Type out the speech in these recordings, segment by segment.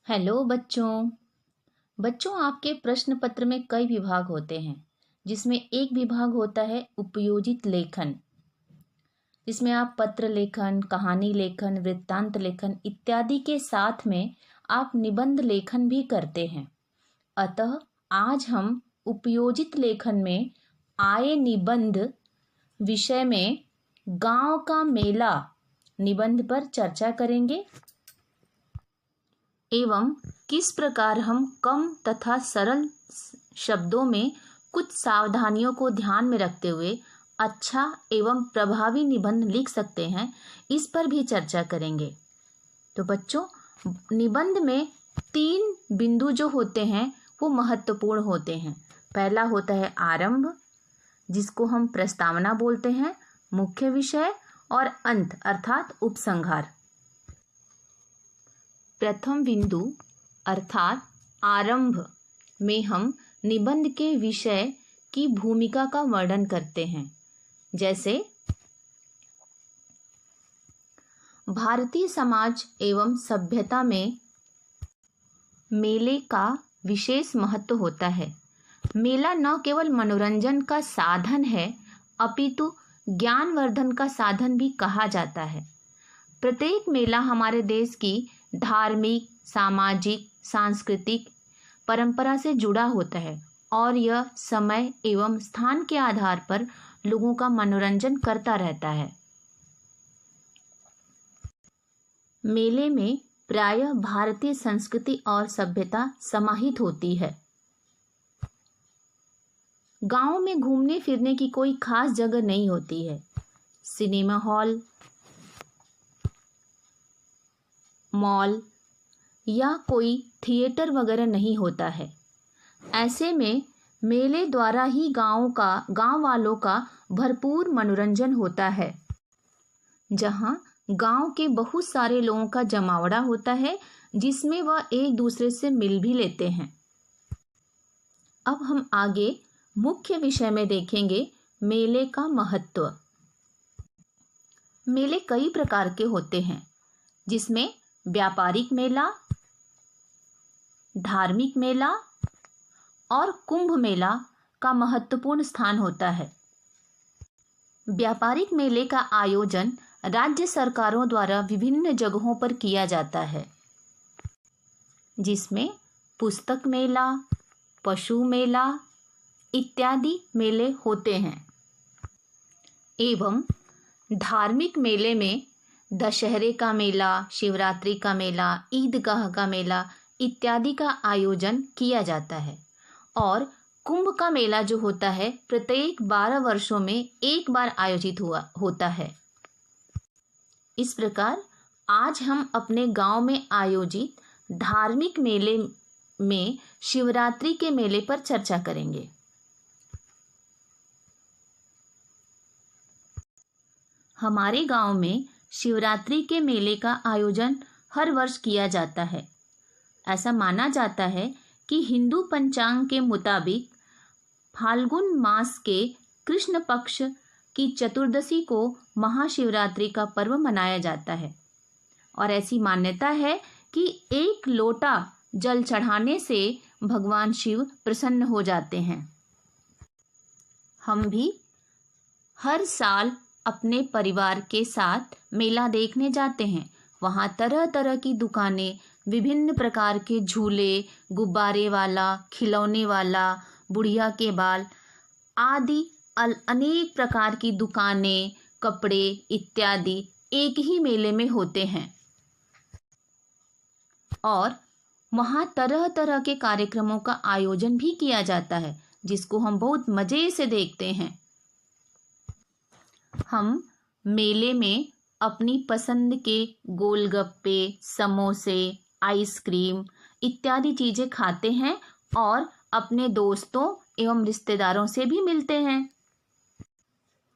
Hello बच्चों। बच्चों, आपके प्रश्न पत्र में कई विभाग होते हैं, जिसमें एक विभाग होता है उपयोजित लेखन, जिसमें आप पत्र लेखन, कहानी लेखन, वृत्तांत लेखन इत्यादि के साथ में आप निबंध लेखन भी करते हैं। अतः आज हम उपयोजित लेखन में आए निबंध विषय में गांव का मेला निबंध पर चर्चा करेंगे एवं किस प्रकार हम कम तथा सरल शब्दों में कुछ सावधानियों को ध्यान में रखते हुए अच्छा एवं प्रभावी निबंध लिख सकते हैं, इस पर भी चर्चा करेंगे। तो बच्चों, निबंध में 3 बिंदु जो होते हैं वो महत्वपूर्ण होते हैं। पहला होता है आरंभ, जिसको हम प्रस्तावना बोलते हैं, मुख्य विषय और अंत अर्थात उपसंहार। प्रथम बिंदु अर्थात आरंभ में हम निबंध के विषय की भूमिका का वर्णन करते हैं। जैसे भारतीय समाज एवं सभ्यता में मेले का विशेष महत्व होता है। मेला न केवल मनोरंजन का साधन है, अपितु ज्ञानवर्धन का साधन भी कहा जाता है। प्रत्येक मेला हमारे देश की धार्मिक, सामाजिक, सांस्कृतिक परंपरा से जुड़ा होता है और यह समय एवं स्थान के आधार पर लोगों का मनोरंजन करता रहता है। मेले में प्रायः भारतीय संस्कृति और सभ्यता समाहित होती है। गांव में घूमने फिरने की कोई खास जगह नहीं होती है। सिनेमा हॉल, मॉल या कोई थिएटर वगैरह नहीं होता है। ऐसे में मेले द्वारा ही गांव वालों का भरपूर मनोरंजन होता है, जहां गांव के बहुत सारे लोगों का जमावड़ा होता है, जिसमें वह एक दूसरे से मिल भी लेते हैं। अब हम आगे मुख्य विषय में देखेंगे मेले का महत्व। मेले कई प्रकार के होते हैं, जिसमें व्यापारिक मेला, धार्मिक मेला और कुंभ मेला का महत्वपूर्ण स्थान होता है। व्यापारिक मेले का आयोजन राज्य सरकारों द्वारा विभिन्न जगहों पर किया जाता है, जिसमें पुस्तक मेला, पशु मेला इत्यादि मेले होते हैं। एवं धार्मिक मेले में दशहरे का मेला, शिवरात्रि का मेला, ईदगाह का मेला इत्यादि का आयोजन किया जाता है। और कुंभ का मेला जो होता है प्रत्येक 12 वर्षों में एक बार आयोजित होता है। इस प्रकार आज हम अपने गांव में आयोजित धार्मिक मेले में शिवरात्रि के मेले पर चर्चा करेंगे। हमारे गांव में शिवरात्रि के मेले का आयोजन हर वर्ष किया जाता है। ऐसा माना जाता है कि हिंदू पंचांग के मुताबिक फाल्गुन मास के कृष्ण पक्ष की चतुर्दशी को महाशिवरात्रि का पर्व मनाया जाता है और ऐसी मान्यता है कि 1 लोटा जल चढ़ाने से भगवान शिव प्रसन्न हो जाते हैं। हम भी हर साल अपने परिवार के साथ मेला देखने जाते हैं। वहाँ तरह तरह की दुकानें, विभिन्न प्रकार के झूले, गुब्बारे वाला, खिलौने वाला, बुढ़िया के बाल आदि अनेक प्रकार की दुकानें, कपड़े इत्यादि एक ही मेले में होते हैं और वहाँ तरह तरह के कार्यक्रमों का आयोजन भी किया जाता है, जिसको हम बहुत मजे से देखते हैं। हम मेले में अपनी पसंद के गोलगप्पे, समोसे, आइसक्रीम इत्यादि चीज़ें खाते हैं और अपने दोस्तों एवं रिश्तेदारों से भी मिलते हैं।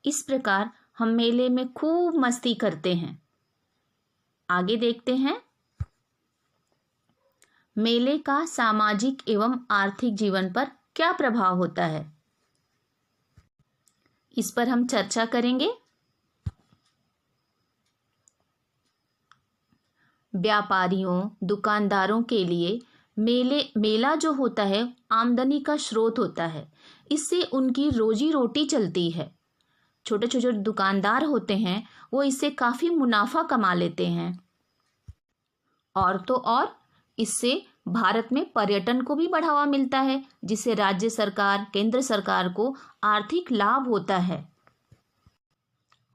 इस प्रकार हम मेले में खूब मस्ती करते हैं। आगे देखते हैं मेले का सामाजिक एवं आर्थिक जीवन पर क्या प्रभाव होता है। इस पर हम चर्चा करेंगे। व्यापारियों, दुकानदारों के लिए मेला जो होता है आमदनी का स्रोत होता है। इससे उनकी रोजी रोटी चलती है। छोटे छोटे दुकानदार होते हैं वो इससे काफ़ी मुनाफा कमा लेते हैं। और तो और इससे भारत में पर्यटन को भी बढ़ावा मिलता है, जिससे राज्य सरकार, केंद्र सरकार को आर्थिक लाभ होता है।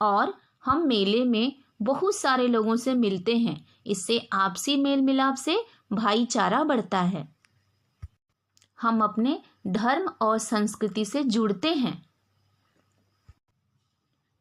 और हम मेले में बहुत सारे लोगों से मिलते हैं। इससे आपसी मेल मिलाप से भाईचारा बढ़ता है। हम अपने धर्म और संस्कृति से जुड़ते हैं।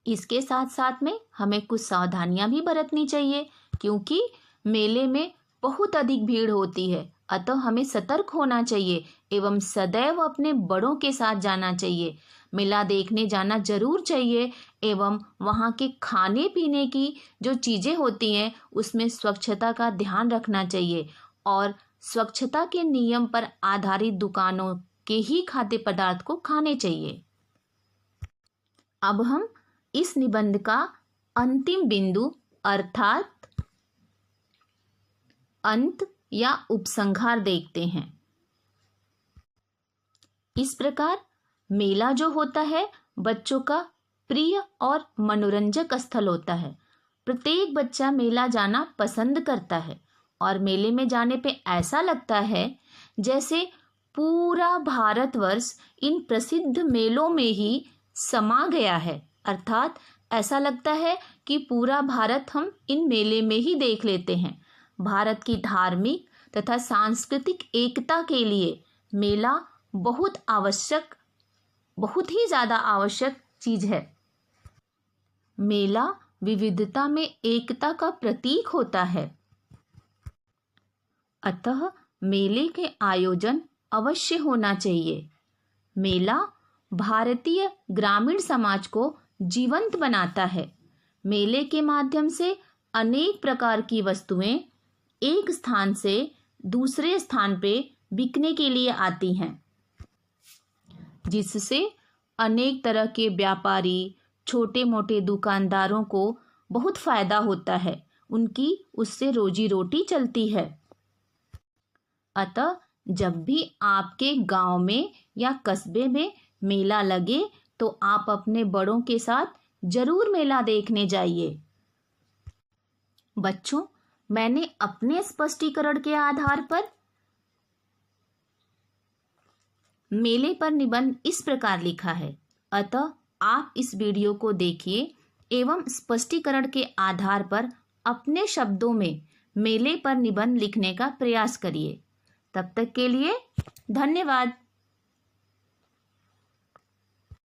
इसके साथ साथ में हमें कुछ सावधानियां भी बरतनी चाहिए, क्योंकि मेले में बहुत अधिक भीड़ होती है। अतः हमें सतर्क होना चाहिए एवं सदैव अपने बड़ों के साथ जाना चाहिए। मेला देखने जाना जरूर चाहिए एवं वहाँ के खाने पीने की जो चीज़ें होती हैं उसमें स्वच्छता का ध्यान रखना चाहिए और स्वच्छता के नियम पर आधारित दुकानों के ही खाद्य पदार्थ को खाने चाहिए। अब हम इस निबंध का अंतिम बिंदु अर्थात अंत या उपसंहार देखते हैं। इस प्रकार मेला जो होता है बच्चों का प्रिय और मनोरंजक स्थल होता है। प्रत्येक बच्चा मेला जाना पसंद करता है और मेले में जाने पे ऐसा लगता है जैसे पूरा भारतवर्ष इन प्रसिद्ध मेलों में ही समा गया है। अर्थात ऐसा लगता है कि पूरा भारत हम इन मेले में ही देख लेते हैं। भारत की धार्मिक तथा सांस्कृतिक एकता के लिए मेला बहुत ही ज़्यादा आवश्यक चीज़ है। मेला विविधता में एकता का प्रतीक होता है। अतः मेले के आयोजन अवश्य होना चाहिए। मेला भारतीय ग्रामीण समाज को जीवंत बनाता है। मेले के माध्यम से अनेक प्रकार की वस्तुएं एक स्थान से दूसरे स्थान पे बिकने के लिए आती हैं, जिससे अनेक तरह के व्यापारी, छोटे मोटे दुकानदारों को बहुत फायदा होता है। उनकी उससे रोजी रोटी चलती है। अतः जब भी आपके गांव में या कस्बे में मेला लगे तो आप अपने बड़ों के साथ जरूर मेला देखने जाइए। बच्चों, मैंने अपने स्पष्टीकरण के आधार पर मेले पर निबंध इस प्रकार लिखा है। अतः आप इस वीडियो को देखिए एवं स्पष्टीकरण के आधार पर अपने शब्दों में मेले पर निबंध लिखने का प्रयास करिए। तब तक के लिए धन्यवाद।